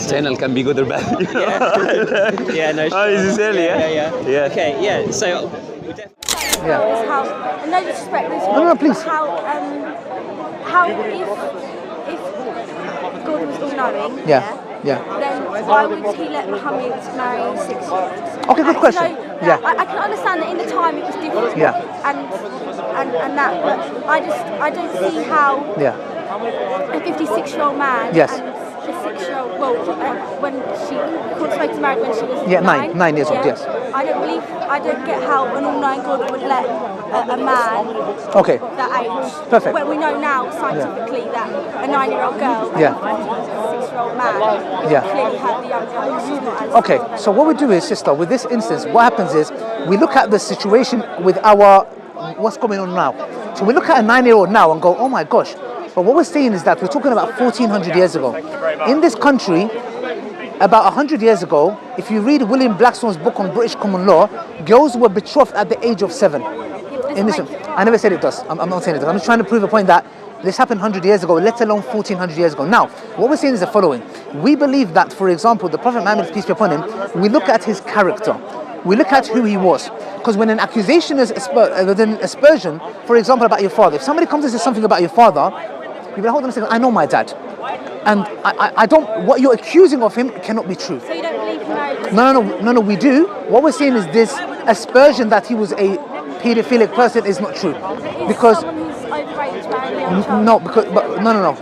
channel can be good or bad. Yeah, no. Oh, is this early? Yeah. Okay, yeah. So. Yeah. Is how, no disrespect. No, please. How if God was all-knowing, Yeah. then why would he let Muhammad marry 6-year-olds? Okay, good question. I can understand that in the time it was different. Yeah. And that, but I don't see how a 56-year-old man Yes. and a 6-year-old, when she consummated marriage when she was 9 years old, yes. I don't get how an all-knowing God would let a man that age. Perfect. When we know now scientifically that a 9-year-old girl and a 6-year-old man clearly had the young girl. She's not as Okay, so what we do is, sister, with this instance, what happens is we look at the situation with what's going on now. So we look at a 9-year-old now and go, oh my gosh. But what we're saying is that we're talking about 1400 years ago. In this country, about 100 years ago, if you read William Blackstone's book on British common law, girls were betrothed at the age of 7. I never said it does. I'm not saying it does. I'm just trying to prove a point that this happened 100 years ago, let alone 1400 years ago. Now, what we're saying is the following. We believe that, for example, the Prophet Muhammad, peace be upon him, we look at his character. We look at who he was. Because when an accusation is an aspersion, for example, about your father, if somebody comes and says something about your father, you'll be like, hold on a second, I know my dad. And I don't, what you're accusing of him cannot be true. So you don't believe he married? No, we do. What we're saying is this aspersion that he was a paedophilic person is not true. Because someone who's overage marrying a young child? No.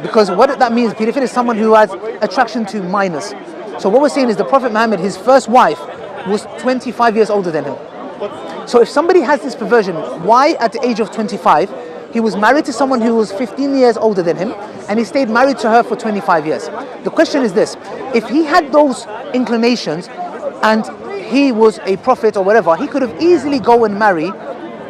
Because what that means, paedophile is someone who has attraction to minors. So what we're saying is the Prophet Muhammad, his first wife, was 25 years older than him. So if somebody has this perversion, why at the age of 25, he was married to someone who was 15 years older than him, and he stayed married to her for 25 years. The question is this: if he had those inclinations and he was a prophet or whatever, he could have easily go and marry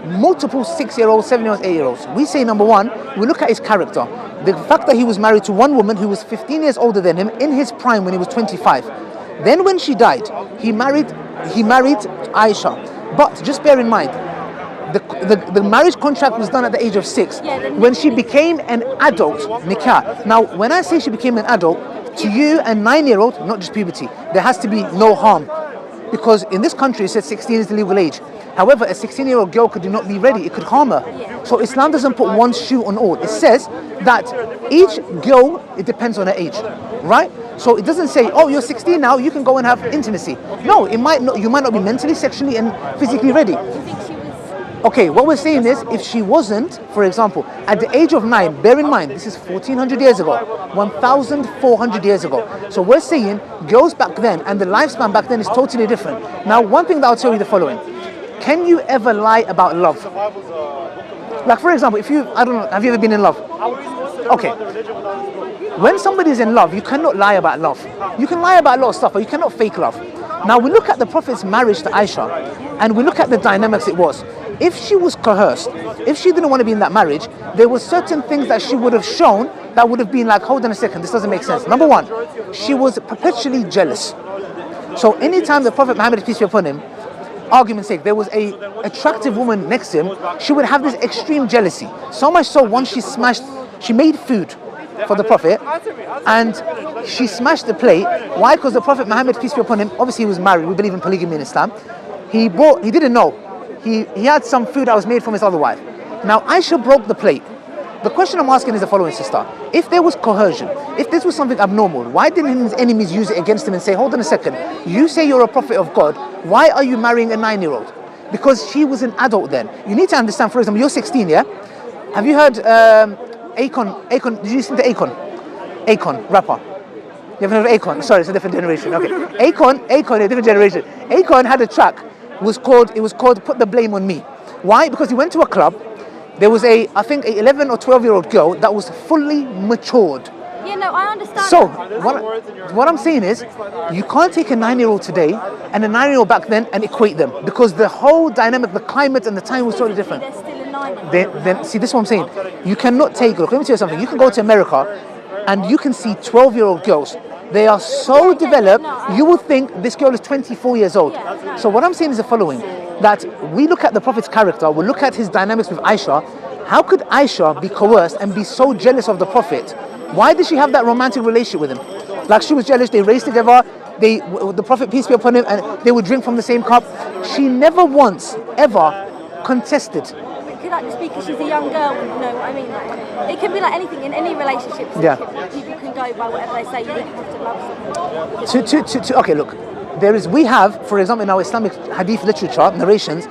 multiple 6-year-olds, 7-year-olds, 8-year-olds. We say, number one, we look at his character. The fact that he was married to one woman who was 15 years older than him in his prime when he was 25. Then when she died, he married Ayesha. But just bear in mind, the marriage contract was done at the age of 6. When she became an adult, nikah. Now, when I say she became an adult, to you, a 9-year-old, not just puberty, there has to be no harm. Because in this country, it says 16 is the legal age. However, a 16-year-old girl could not be ready. It could harm her. So Islam doesn't put one shoe on all. It says that each girl, it depends on her age, right? So it doesn't say, oh, you're 16 now, you can go and have intimacy. No, you might not be mentally, sexually, and physically ready. Okay, what we're saying is, if she wasn't, for example, at the age of 9, bear in mind, this is 1400 years ago, 1400 years ago. So we're saying girls back then and the lifespan back then is totally different. Now, one thing that I'll tell you the following. Can you ever lie about love? Like, for example, I don't know, have you ever been in love? Okay. When somebody's in love, you cannot lie about love. You can lie about a lot of stuff, but you cannot fake love. Now, we look at the Prophet's marriage to Ayesha, and we look at the dynamics it was. If she was coerced, if she didn't want to be in that marriage, there were certain things that she would have shown that would have been like, hold on a second, this doesn't make sense. Number one, she was perpetually jealous. So anytime the Prophet Muhammad, peace be upon him, argument's sake, there was a attractive woman next to him, she would have this extreme jealousy. So much so, once she made food for the Prophet, and she smashed the plate. Why? Because the Prophet Muhammad, peace be upon him, obviously he was married, we believe in polygamy in Islam. He didn't know. He had some food that was made from his other wife. Now, Ayesha broke the plate. The question I'm asking is the following, sister. If there was coercion, if this was something abnormal, why didn't his enemies use it against him and say, hold on a second, you say you're a prophet of God, why are you marrying a 9-year-old? Because she was an adult then. You need to understand, for example, you're 16, yeah? Have you heard Akon, did you listen to Akon, rapper? You haven't heard of Akon? Sorry, it's a different generation. Okay. Akon, a different generation. Akon had a track, it was called Put the Blame on Me. Why? Because he went to a club, there was I think a 11 or 12-year-old girl that was fully matured. Yeah, no, I understand. So, what I'm saying is, you can't take a 9-year-old today and a 9-year-old back then and equate them, because the whole dynamic, the climate and the time was totally different. They're still a 9-year-old. Then see, this is what I'm saying. You cannot take, look, let me tell you something. You can go to America and you can see 12-year-old girls. They are so developed, you will think this girl is 24 years old. So what I'm saying is the following, that we look at the Prophet's character, we look at his dynamics with Ayesha. How could Ayesha be coerced and be so jealous of the Prophet? Why did she have that romantic relationship with him? Like she was jealous, they raced together, the Prophet, peace be upon him, and they would drink from the same cup. She never once, ever contested. It could just be because she's a young girl, you know what I mean? Like, it can be like anything in any relationship. People can go by whatever they say, you don't have to love someone. Okay, look, we have, for example, in our Islamic hadith literature, narrations,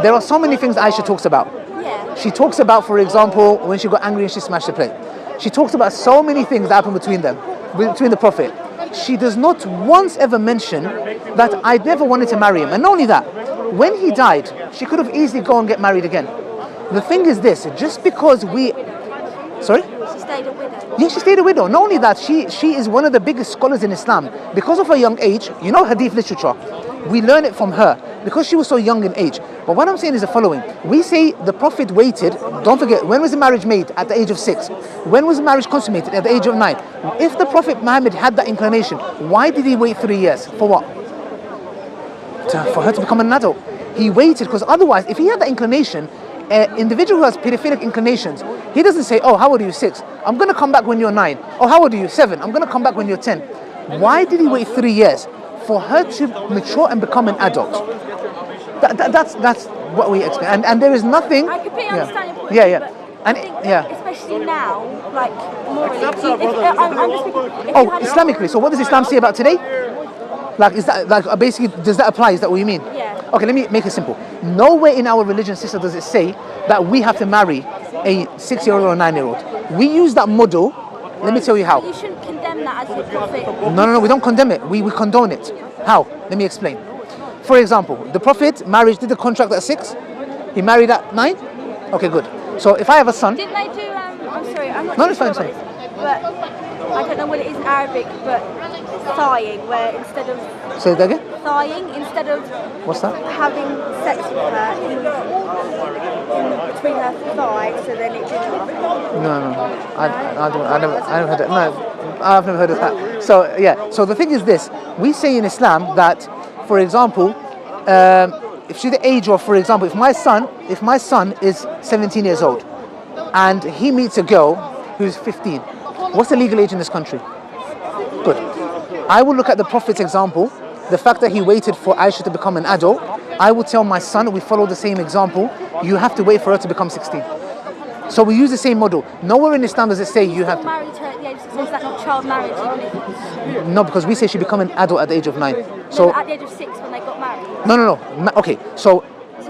there are so many things that Ayesha talks about. Yeah. She talks about, for example, when she got angry and she smashed the plate. She talks about so many things that happened between them, between the Prophet. She does not once ever mention that I never wanted to marry him. And not only that, when he died, she could have easily gone and get married again. The thing is this, just because we... Sorry? She stayed a widow. Yeah, she stayed a widow. Not only that, she is one of the biggest scholars in Islam. Because of her young age, you know hadith literature, we learn it from her because she was so young in age. But what I'm saying is the following. We say the Prophet waited, don't forget, when was the marriage made? At the age of 6. When was the marriage consummated? At the age of 9. If the Prophet Muhammad had that inclination, why did he wait 3 years? For what? For her to become an adult. He waited because otherwise, if he had that inclination, an individual who has pedophilic inclinations, he doesn't say, oh, how old are you? 6. I'm going to come back when you're 9. Oh, how old are you? 7. I'm going to come back when you're 10. Why did he wait 3 years? For her to mature and become an adult. That's what we expect. And there is nothing... I completely understand your point. Yeah. And especially now, like, morally. I'm just thinking, Islamically. So what does Islam say about today? Like, is that, like, basically, does that apply? Is that what you mean? Yeah. Okay, let me make it simple. Nowhere in our religion, sister, does it say that we have to marry a 6-year-old or a 9-year-old. We use that model. Let me tell you how. You shouldn't condemn that as your Prophet. No, we don't condemn it. We condone it. How? Let me explain. For example, the Prophet did the contract at 6. He married at 9. Okay, good. So if I have a son... Didn't they do, I'm sorry, I'm not No, sure it's fine, about this, but I don't know what it is in Arabic, but sighing, where instead of... Say that again? Sighing, instead of... What's that? Having sex with her in between her thighs, so then it didn't... No. I never heard that. No, I've never heard of that. So, yeah. So the thing is this. We say in Islam that, for example, if she's the age of, for example, if my son is 17 years old and he meets a girl who's 15, what's the legal age in this country? Good. I will look at the Prophet's example, the fact that he waited for Ayesha to become an adult. I will tell my son, we follow the same example, you have to wait for her to become 16. So we use the same model. Nowhere in Islam does it say you have to... Married her at the age of 6, is that not child marriage even if it's... No, because we say she become an adult at the age of 9. So at the age of 6 when they got married? No. Okay, so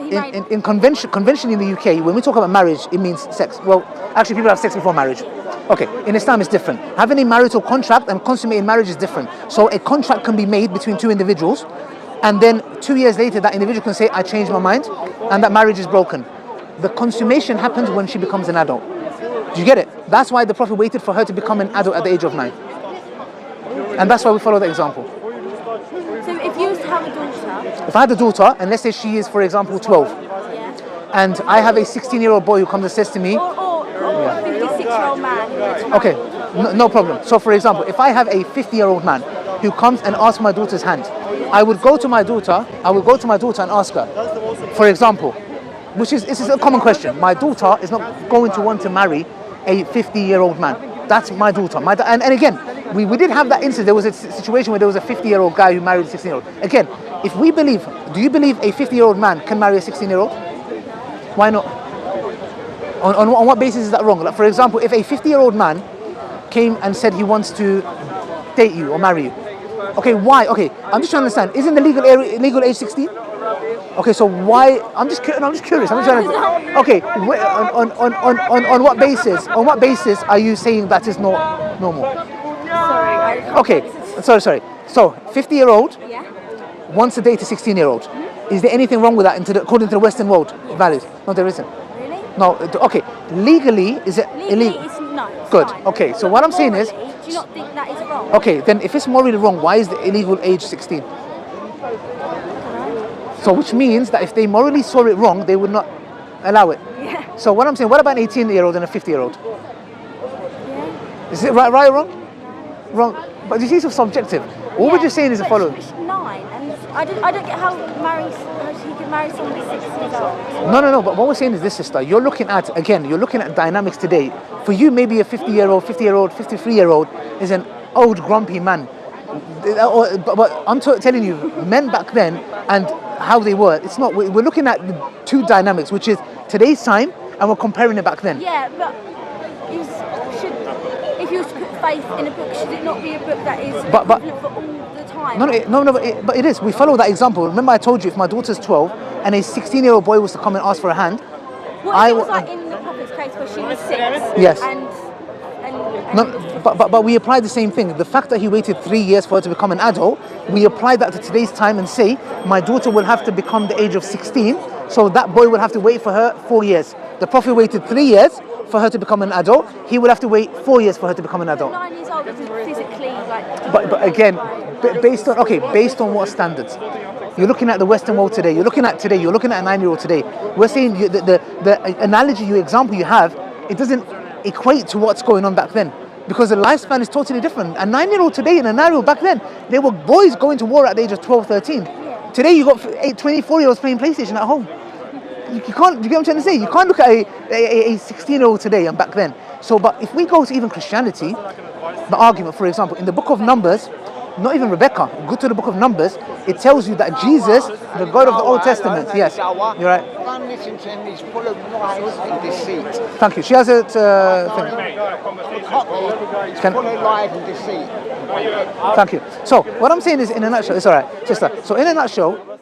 in conventionally in the UK, when we talk about marriage, it means sex. Well, actually people have sex before marriage. Okay, in Islam it's different. Having a marital contract and consummating marriage is different. So a contract can be made between two individuals, and then 2 years later that individual can say, I changed my mind, and that marriage is broken. The consummation happens when she becomes an adult. Do you get it? That's why the Prophet waited for her to become an adult at the age of 9. And that's why we follow the example. So if you was to have a daughter... If I had a daughter, and let's say she is, for example, 12, and I have a 16-year-old boy who comes and says to me... Or a 56-year-old man. Okay, no problem. So for example, if I have a 50-year-old man who comes and asks my daughter's hand, I would go to my daughter and ask her, for example, this is a common question. My daughter is not going to want to marry a 50-year-old man. That's my daughter. And again, we did have that instance. There was a situation where there was a 50-year-old guy who married a 16-year-old. Again, if we believe, do you believe a 50-year-old man can marry a 16-year-old? Why not? On what basis is that wrong? Like, for example, if a 50-year-old man came and said he wants to date you or marry you, okay, why? Okay, I'm just trying to understand. Isn't the legal age 16? Okay, so why? I'm just curious. I'm just trying to. Okay, on what basis? On what basis are you saying that is not normal? Sorry. Okay, sorry. So 50-year-old Yeah. wants to date a 16-year-old. Is there anything wrong with that? According to the Western world, valid? No, there isn't. Really? No. Okay. Legally, is it illegal? It's no. It's Good. fine. Okay. So what I'm saying is. Morally, do you not think that is wrong? Okay. Then, if it's morally wrong, why is the illegal age 16? So which means that if they morally saw it wrong, they would not allow it. Yeah. So what I'm saying, what about an 18-year-old and a 50-year-old? Yeah. Is it right or wrong? No. Wrong. But you see, it's subjective. All we're just saying is the following. She's 9, and I don't get how he can marry somebody 6 years old. No. But what we're saying is this, sister. You're looking at dynamics today. For you, maybe a 50-year-old, 53-year-old is an old grumpy man. But I'm telling you, men back then and how they were, it's not, we're looking at the two dynamics, which is today's time and we're comparing it back then. Yeah, but if you were to put faith in a book, should it not be a book that is equivalent for all the time? But it is. We follow that example. Remember I told you, if my daughter's 12 and a 16-year-old boy was to come and ask for a hand, What if it was like in the Prophet's case where she was 6? Yes. And but we apply the same thing. The fact that he waited 3 years for her to become an adult, we apply that to today's time and say, my daughter will have to become the age of 16, so that boy will have to wait for her 4 years. The Prophet waited 3 years for her to become an adult. He would have to wait 4 years for her to become an adult. 9 years old isn't physically like... But again, based on what standards? You're looking at the Western world today. You're looking at a 9-year-old today. We're saying the analogy, your example you have, it doesn't equate to what's going on back then. Because the lifespan is totally different. A 9-year-old today and a 9-year-old back then, they were boys going to war at the age of 12, 13. Today you got 24-year-olds playing PlayStation at home. You can't, you get what I'm trying to say? You can't look at a 16-year-old today and back then. So, but if we go to even Christianity, the argument, for example, in the book of Numbers, not even Rebecca, go to the book of Numbers, it tells you that Jesus, the God of the Old Testament, yes, you're right. Don't listen to him, he's full of lies and deceit. Thank you. She has a thing. He's full of lies and deceit. Thank you. So, what I'm saying is, in a nutshell, it's all right, sister. So, in a nutshell,